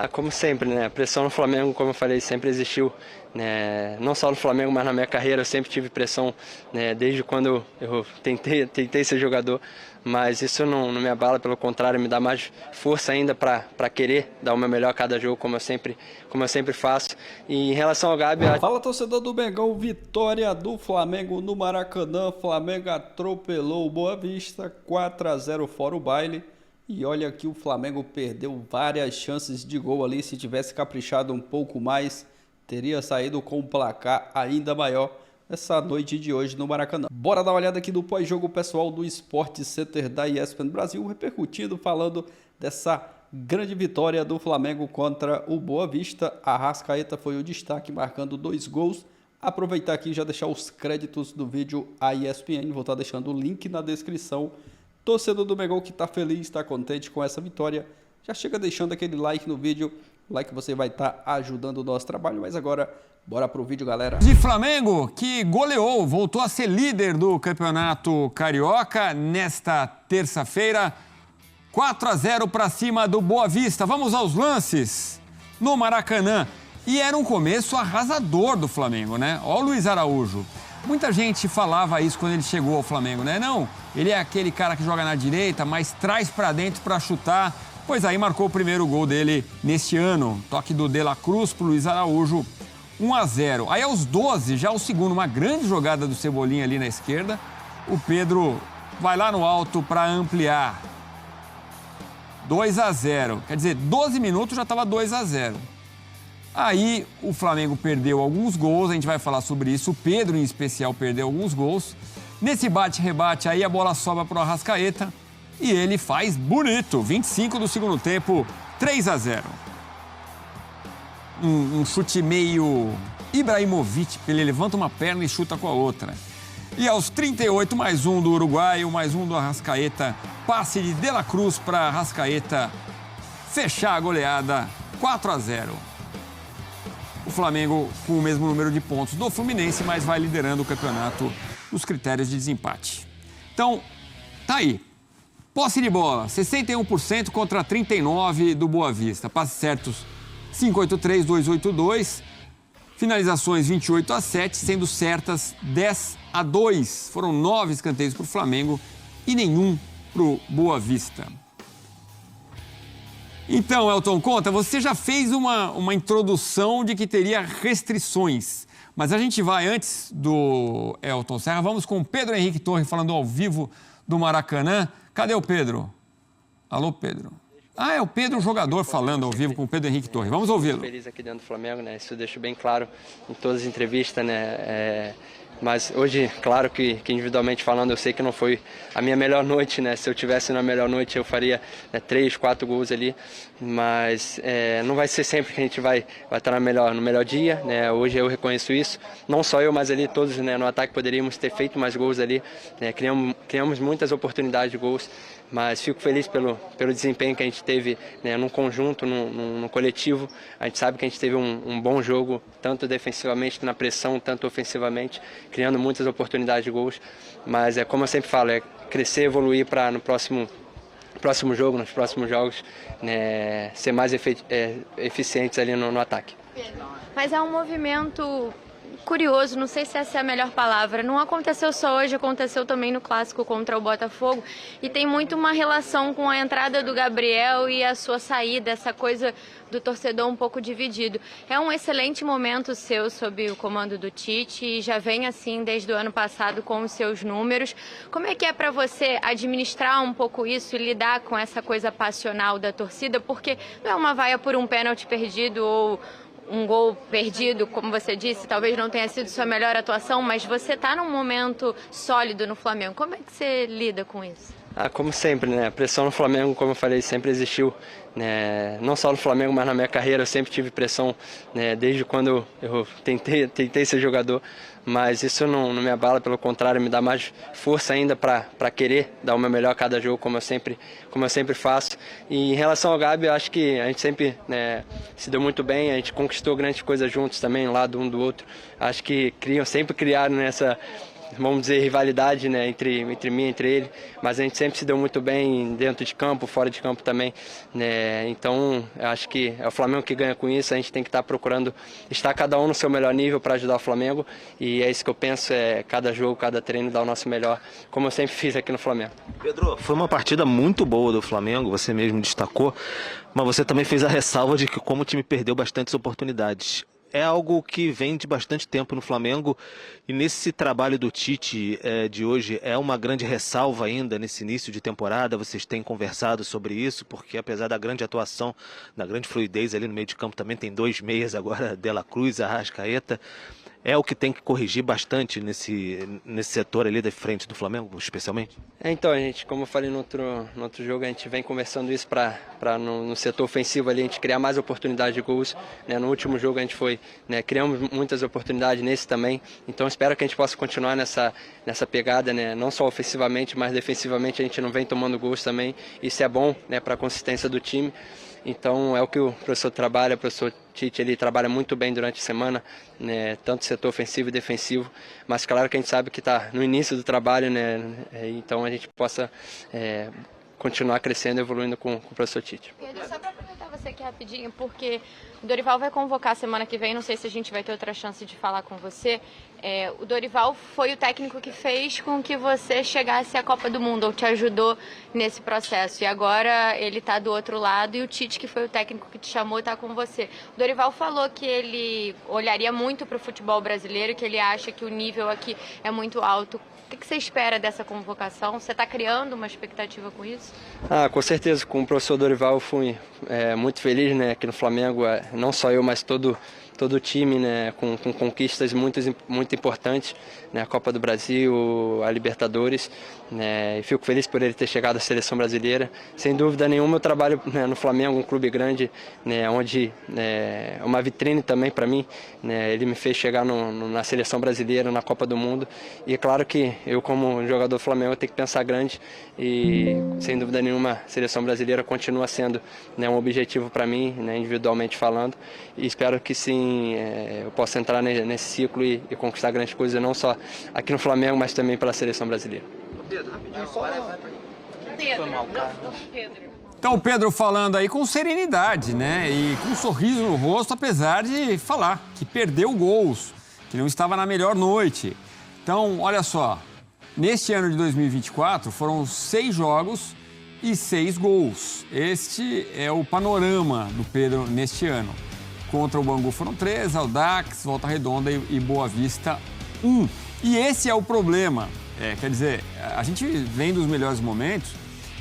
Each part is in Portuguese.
Como sempre, né? A pressão no Flamengo, como eu falei, sempre existiu, né? Não só no Flamengo, mas na minha carreira eu sempre tive pressão, né? Desde quando eu tentei ser jogador, mas isso não me abala, pelo contrário, me dá mais força ainda para querer dar o meu melhor a cada jogo, como eu sempre faço. E em relação ao Gabi... Fala, torcedor do Mengão, vitória do Flamengo no Maracanã. Flamengo atropelou o Boa Vista, 4-0 fora o baile. E olha que o Flamengo perdeu várias chances de gol ali. Se tivesse caprichado um pouco mais, teria saído com um placar ainda maior essa noite de hoje no Maracanã. Bora dar uma olhada aqui no pós-jogo pessoal do Sport Center da ESPN Brasil, repercutindo, falando dessa grande vitória do Flamengo contra o Boa Vista. Arrascaeta foi o destaque, marcando 2 gols. Aproveitar aqui e já deixar os créditos do vídeo à ESPN. Vou estar deixando o link na descrição. Torcedor do Mengão que está feliz, está contente com essa vitória, já chega deixando aquele like no vídeo. O like você vai estar ajudando o nosso trabalho. Mas agora, bora pro vídeo, galera. De Flamengo, que goleou, voltou a ser líder do Campeonato Carioca nesta terça-feira. 4-0 para cima do Boa Vista. Vamos aos lances no Maracanã. E era um começo arrasador do Flamengo, né? Ó o Luiz Araújo. Muita gente falava isso quando ele chegou ao Flamengo, né? Não, ele é aquele cara que joga na direita, mas traz para dentro para chutar. Pois aí marcou o primeiro gol dele neste ano. Toque do De La Cruz pro Luiz Araújo, 1-0. Aí aos 12, já o segundo, uma grande jogada do Cebolinha ali na esquerda. O Pedro vai lá no alto para ampliar. 2-0. Quer dizer, 12 minutos já estava 2-0. Aí o Flamengo perdeu alguns gols, a gente vai falar sobre isso. O Pedro, em especial, perdeu alguns gols. Nesse bate-rebate aí a bola sobra para o Arrascaeta e ele faz bonito. 25 do segundo tempo, 3-0. Um chute meio Ibrahimovic, ele levanta uma perna e chuta com a outra. E aos 38, mais um do uruguaio, mais um do Arrascaeta. Passe de De La Cruz para Arrascaeta fechar a goleada, 4-0. O Flamengo com o mesmo número de pontos do Fluminense, mas vai liderando o campeonato nos critérios de desempate. Então, tá aí. Posse de bola, 61% contra 39% do Boa Vista. Passes certos, 583, 282. Finalizações, 28-7, sendo certas 10-2. Foram 9 escanteios para o Flamengo e nenhum para o Boa Vista. Então, Elton, conta, você já fez uma introdução de que teria restrições, mas a gente vai antes do Elton Serra, vamos com o Pedro Henrique Torre falando ao vivo do Maracanã. Cadê o Pedro? Alô, Pedro? Ah, é o Pedro, um jogador, falando ao vivo com o Pedro Henrique Torre. Vamos ouvi-lo. Feliz aqui dentro do Flamengo, né? Isso eu deixo bem claro em todas as entrevistas, né? Mas hoje, claro que individualmente falando, eu sei que não foi a minha melhor noite, né? Se eu tivesse na melhor noite, eu faria 3, 4 gols ali. Mas não vai ser sempre que a gente vai estar no melhor dia, né? Hoje eu reconheço isso. Não só eu, mas ali todos, né? No ataque poderíamos ter feito mais gols ali, né? Criamos muitas oportunidades de gols. Mas fico feliz pelo desempenho que a gente teve, né, num conjunto, no coletivo. A gente sabe que a gente teve um bom jogo, tanto defensivamente na pressão, tanto ofensivamente, criando muitas oportunidades de gols. Mas como eu sempre falo, é crescer, evoluir para no próximo jogo, nos próximos jogos, né, ser mais eficientes ali no ataque. Mas é um movimento curioso, não sei se essa é a melhor palavra. Não aconteceu só hoje, aconteceu também no clássico contra o Botafogo. E tem muito uma relação com a entrada do Gabriel e a sua saída, essa coisa do torcedor um pouco dividido. É um excelente momento seu sob o comando do Tite e já vem assim desde o ano passado com os seus números. Como é que é para você administrar um pouco isso e lidar com essa coisa passional da torcida? Porque não é uma vaia por um pênalti perdido ou um gol perdido, como você disse, talvez não tenha sido sua melhor atuação, mas você está num momento sólido no Flamengo. Como é que você lida com isso? Como sempre, né? A pressão no Flamengo, como eu falei, sempre existiu, né? Não só no Flamengo, mas na minha carreira eu sempre tive pressão, né? Desde quando eu tentei ser jogador, mas isso não me abala, pelo contrário, me dá mais força ainda para querer dar o meu melhor a cada jogo, como eu sempre faço. E em relação ao Gabi, eu acho que a gente sempre, né, se deu muito bem, a gente conquistou grandes coisas juntos também, um lado um do outro. Acho que sempre criaram nessa vamos dizer, rivalidade, né, entre mim e entre ele, mas a gente sempre se deu muito bem dentro de campo, fora de campo também, né, então eu acho que é o Flamengo que ganha com isso. A gente tem que estar procurando estar cada um no seu melhor nível para ajudar o Flamengo, e é isso que eu penso, cada jogo, cada treino dar o nosso melhor, como eu sempre fiz aqui no Flamengo. Pedro, foi uma partida muito boa do Flamengo, você mesmo destacou, mas você também fez a ressalva de que como o time perdeu bastantes oportunidades. É algo que vem de bastante tempo no Flamengo, e nesse trabalho do Tite de hoje é uma grande ressalva ainda nesse início de temporada. Vocês têm conversado sobre isso, porque apesar da grande atuação, da grande fluidez ali no meio de campo, também tem 2 meias agora, De La Cruz, Arrascaeta. É o que tem que corrigir bastante nesse setor ali da frente do Flamengo, especialmente? Então, gente, como eu falei no outro jogo, a gente vem conversando isso para no setor ofensivo ali a gente criar mais oportunidades de gols, né? No último jogo a gente criamos muitas oportunidades, nesse também, então espero que a gente possa continuar nessa pegada, né? Não só ofensivamente, mas defensivamente a gente não vem tomando gols também. Isso é bom, né, para a consistência do time. Então é o que o professor trabalha, o professor Tite, ele trabalha muito bem durante a semana, né, tanto setor ofensivo e defensivo, mas claro que a gente sabe que está no início do trabalho, né, então a gente possa continuar crescendo e evoluindo com o professor Tite. Pedro, só para aproveitar você aqui rapidinho, porque o Dorival vai convocar semana que vem, não sei se a gente vai ter outra chance de falar com você. O Dorival foi o técnico que fez com que você chegasse à Copa do Mundo, ou te ajudou nesse processo. E agora ele está do outro lado e o Tite, que foi o técnico que te chamou, está com você. O Dorival falou que ele olharia muito para o futebol brasileiro, que ele acha que o nível aqui é muito alto. O que você espera dessa convocação? Você está criando uma expectativa com isso? Com certeza, com o professor Dorival eu fui muito feliz, né, aqui no Flamengo, não só eu, mas todo o time, né, com conquistas muito importantes, né, a Copa do Brasil, a Libertadores, né, e fico feliz por ele ter chegado à seleção brasileira. Sem dúvida nenhuma eu trabalho, né, no Flamengo, um clube grande, né, onde é uma vitrine também para mim, né, ele me fez chegar na seleção brasileira, na Copa do Mundo, e é claro que eu, como jogador do Flamengo, tenho que pensar grande, e sem dúvida nenhuma a seleção brasileira continua sendo, né, um objetivo para mim, né, individualmente falando, e espero que sim, eu possa entrar nesse ciclo e conquistar grandes coisas, não só aqui no Flamengo, mas também pela seleção brasileira. Então o Pedro falando aí com serenidade, né? E com um sorriso no rosto, apesar de falar que perdeu gols, que não estava na melhor noite. Então, olha só, neste ano de 2024 foram 6 jogos e 6 gols. Este é o panorama do Pedro neste ano. Contra o Bangu foram 3, Audax, Volta Redonda e Boa Vista 1. E esse é o problema. Quer dizer, a gente vem dos melhores momentos,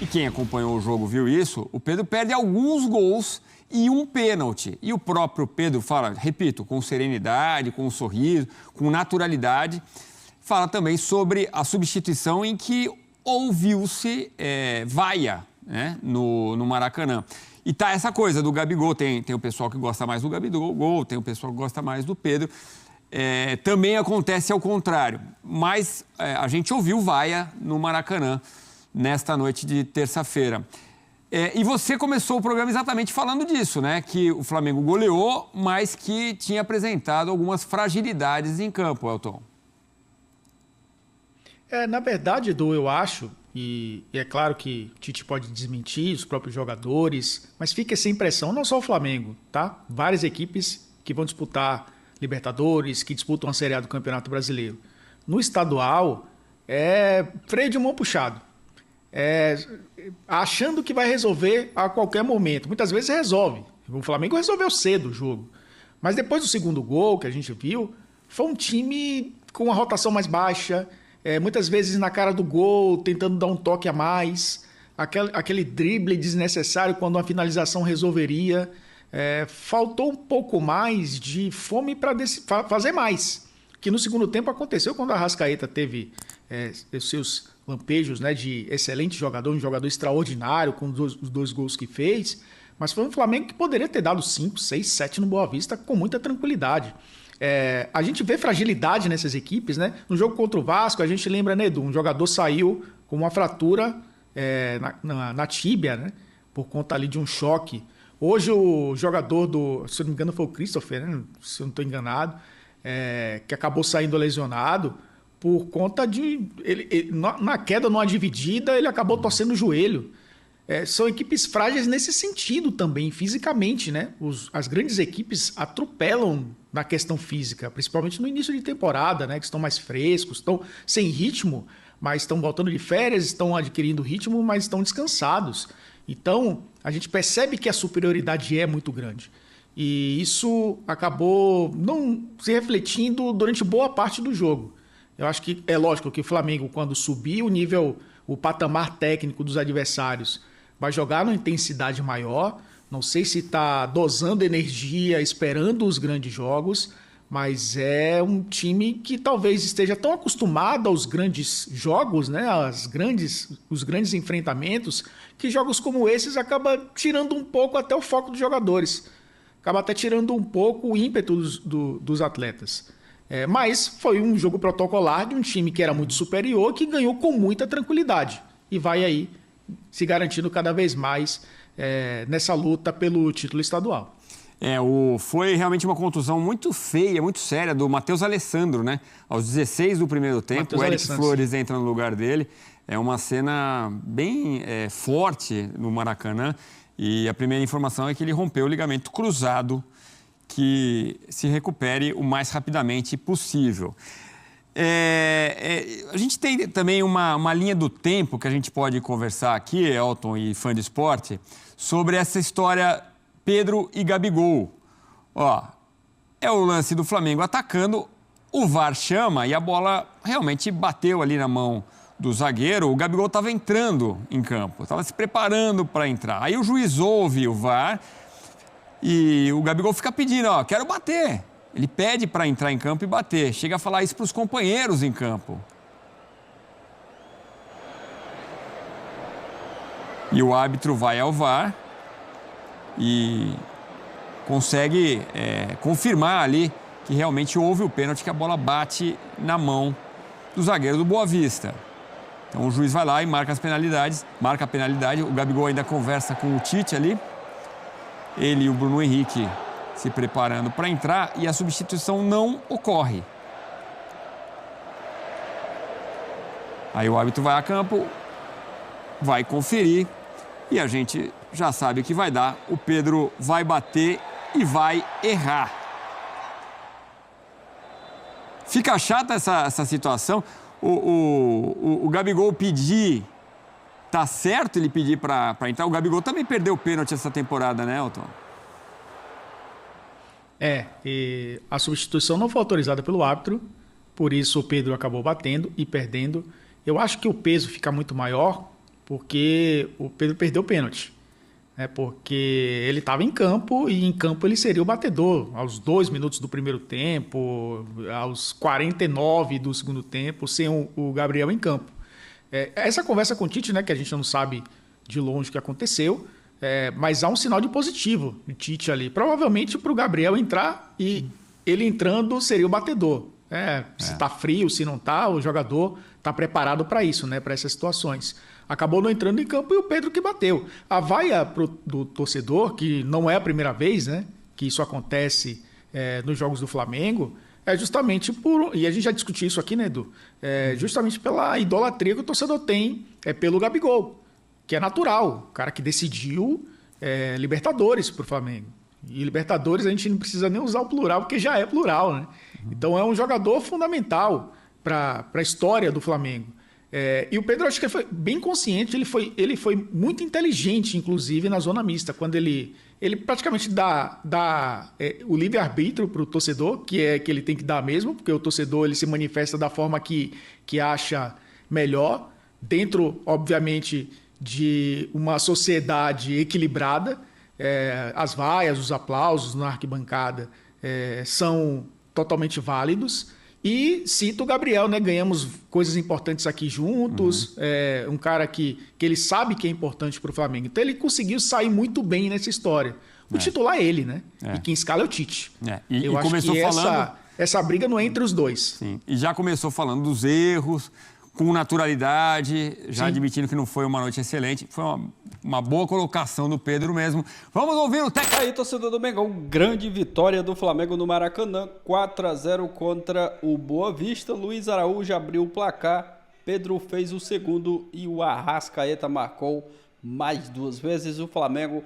e quem acompanhou o jogo viu isso, o Pedro perde alguns gols e um pênalti. E o próprio Pedro fala, repito, com serenidade, com um sorriso, com naturalidade, fala também sobre a substituição em que ouviu-se vaia, né, no Maracanã. E tá essa coisa do Gabigol, tem o pessoal que gosta mais do Gabigol, tem o pessoal que gosta mais do Pedro. Também acontece ao contrário, mas a gente ouviu vaia no Maracanã nesta noite de terça-feira. E você começou o programa exatamente falando disso, né? Que o Flamengo goleou, mas que tinha apresentado algumas fragilidades em campo, Elton. Na verdade, Edu, eu acho, e é claro que o Tite pode desmentir, os próprios jogadores, mas fica essa impressão, não só o Flamengo, tá? Várias equipes que vão disputar Libertadores, que disputam a Série A do Campeonato Brasileiro. No estadual, freio de mão puxado. Achando que vai resolver a qualquer momento. Muitas vezes resolve. O Flamengo resolveu cedo o jogo. Mas depois do segundo gol que a gente viu, foi um time com uma rotação mais baixa, muitas vezes na cara do gol, tentando dar um toque a mais, aquele drible desnecessário quando uma finalização resolveria. Faltou um pouco mais de fome para fazer mais. Que no segundo tempo aconteceu quando a Arrascaeta teve os seus lampejos, né, de excelente jogador, um jogador extraordinário com os 2 gols que fez, mas foi um Flamengo que poderia ter dado 5, 6, 7 no Boa Vista com muita tranquilidade. A gente vê fragilidade nessas equipes, né? No jogo contra o Vasco, a gente lembra, né, Edu, um jogador saiu com uma fratura na tíbia, né, por conta ali de um choque. Hoje o jogador se eu não me engano foi o Christopher, né, se eu não estou enganado, que acabou saindo lesionado. por conta de... na queda, numa dividida, ele acabou torcendo o joelho. São equipes frágeis nesse sentido também, fisicamente, né? As grandes equipes atropelam na questão física, principalmente no início de temporada, né? Que estão mais frescos, estão sem ritmo, mas estão voltando de férias, estão adquirindo ritmo, mas estão descansados. Então, a gente percebe que a superioridade é muito grande. E isso acabou não se refletindo durante boa parte do jogo. Eu acho que é lógico que o Flamengo, quando subir o patamar técnico dos adversários, vai jogar numa intensidade maior. Não sei se está dosando energia, esperando os grandes jogos, mas é um time que talvez esteja tão acostumado aos grandes jogos, né, os grandes enfrentamentos, que jogos como esses acabam tirando um pouco até o foco dos jogadores. Acaba até tirando um pouco o ímpeto dos atletas. Mas foi um jogo protocolar de um time que era muito superior, que ganhou com muita tranquilidade. E vai aí se garantindo cada vez mais nessa luta pelo título estadual. Foi realmente uma contusão muito feia, muito séria do Matheus Alessandro, né? Aos 16 do primeiro tempo, Matheus o Eric Flores entra no lugar dele. É uma cena bem forte no Maracanã. E a primeira informação é que ele rompeu o ligamento cruzado, que se recupere o mais rapidamente possível. A gente tem também uma linha do tempo que a gente pode conversar aqui, Elton e fã de esporte, sobre essa história Pedro e Gabigol. É o lance do Flamengo atacando, o VAR chama e a bola realmente bateu ali na mão do zagueiro. O Gabigol estava entrando em campo, estava se preparando para entrar. Aí o juiz ouve o VAR e o Gabigol fica pedindo, quero bater. Ele pede para entrar em campo e bater. Chega a falar isso para os companheiros em campo. E o árbitro vai ao VAR e consegue confirmar ali que realmente houve o pênalti, que a bola bate na mão do zagueiro do Boa Vista. Então o juiz vai lá e marca a penalidade. O Gabigol ainda conversa com o Tite ali. Ele e o Bruno Henrique se preparando para entrar e a substituição não ocorre. Aí o árbitro vai a campo, vai conferir e a gente já sabe o que vai dar. O Pedro vai bater e vai errar. Fica chata essa situação. O Gabigol pedir, tá certo ele pedir para entrar? O Gabigol também perdeu o pênalti essa temporada, né, Elton? E a substituição não foi autorizada pelo árbitro, por isso o Pedro acabou batendo e perdendo. Eu acho que o peso fica muito maior porque o Pedro perdeu o pênalti. Porque ele estava em campo e em campo ele seria o batedor aos 2 minutos do primeiro tempo, aos 49 do segundo tempo, sem o Gabriel em campo. Essa conversa com o Tite, né, que a gente não sabe de longe o que aconteceu, mas há um sinal de positivo no Tite ali. Provavelmente para o Gabriel entrar e ele entrando seria o batedor. Se está frio, se não está, o jogador está preparado para isso, né, para essas situações. Acabou não entrando em campo e o Pedro que bateu. A vaia do torcedor, que não é a primeira vez, né, que isso acontece nos jogos do Flamengo, é justamente e a gente já discutiu isso aqui, né, Edu? Justamente pela idolatria que o torcedor tem pelo Gabigol, que é natural. O cara que decidiu Libertadores para o Flamengo. E Libertadores a gente não precisa nem usar o plural, porque já é plural, né? Então é um jogador fundamental para a história do Flamengo. E o Pedro, acho que foi bem consciente, ele foi muito inteligente, inclusive, na zona mista, quando ele praticamente dá o livre-arbítrio para o torcedor, que ele tem que dar mesmo, porque o torcedor ele se manifesta da forma que acha melhor, dentro, obviamente, de uma sociedade equilibrada. As vaias, os aplausos na arquibancada são totalmente válidos. E cito o Gabriel, né? Ganhamos coisas importantes aqui juntos. Um cara que ele sabe que é importante para o Flamengo. Então ele conseguiu sair muito bem nessa história. O titular é ele, né? E quem escala é o Tite. E acho começou que falando... essa briga não é entre os dois. Sim. E já começou falando dos erros, com naturalidade, já Sim. admitindo que não foi uma noite excelente. Foi uma boa colocação do Pedro mesmo. Vamos ouvir o técnico. Aí, torcedor do Mengão, grande vitória do Flamengo no Maracanã, 4-0 contra o Boa Vista. Luiz Araújo abriu o placar, Pedro fez o segundo e o Arrascaeta marcou mais 2 vezes. O Flamengo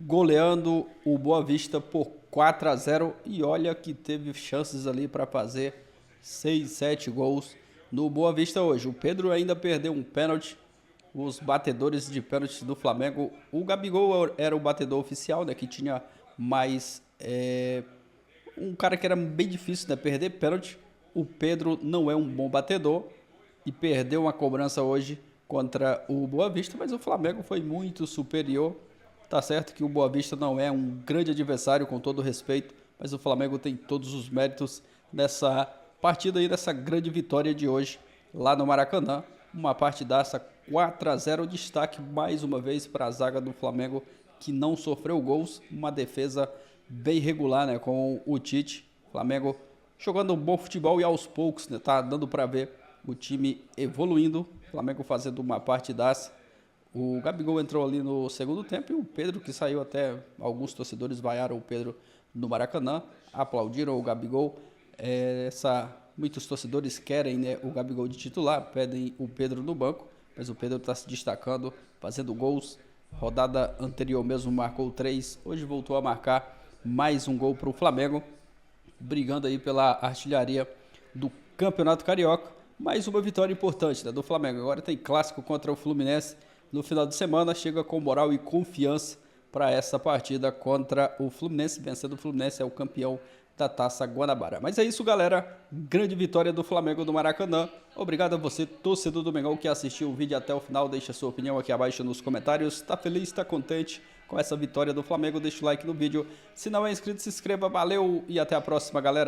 goleando o Boa Vista por 4-0 e olha que teve chances ali para fazer 6, 7 gols no Boa Vista hoje. O Pedro ainda perdeu um pênalti. Os batedores de pênalti do Flamengo, o Gabigol era o batedor oficial, né, que tinha mais um cara que era bem difícil, né, perder pênalti. O Pedro não é um bom batedor e perdeu uma cobrança hoje contra o Boa Vista, mas o Flamengo foi muito superior. Tá certo que o Boa Vista não é um grande adversário, com todo respeito, mas o Flamengo tem todos os méritos nessa partida aí, dessa grande vitória de hoje lá no Maracanã. Uma partidaça 4-0, destaque mais uma vez para a zaga do Flamengo, que não sofreu gols, uma defesa bem regular, né, com o Tite. Flamengo jogando um bom futebol e aos poucos, né, tá dando para ver o time evoluindo, Flamengo fazendo uma partidaça. O Gabigol entrou ali no segundo tempo e o Pedro, que saiu, até alguns torcedores vaiaram o Pedro no Maracanã, aplaudiram o Gabigol. Muitos torcedores querem, né, o Gabigol de titular, pedem o Pedro no banco, mas o Pedro está se destacando, fazendo gols. Rodada anterior mesmo marcou 3, hoje voltou a marcar mais um gol para o Flamengo, brigando aí pela artilharia do Campeonato Carioca. Mais uma vitória importante, né, do Flamengo. Agora tem clássico contra o Fluminense no final de semana, chega com moral e confiança para essa partida contra o Fluminense. Vencendo o Fluminense é o campeão da Taça Guanabara. Mas é isso, galera. Grande vitória do Flamengo no Maracanã. Obrigado a você, torcedor do Mengão, que assistiu o vídeo até o final. Deixa sua opinião aqui abaixo nos comentários. Tá feliz, tá contente com essa vitória do Flamengo? Deixa o like no vídeo. Se não é inscrito, se inscreva. Valeu e até a próxima, galera.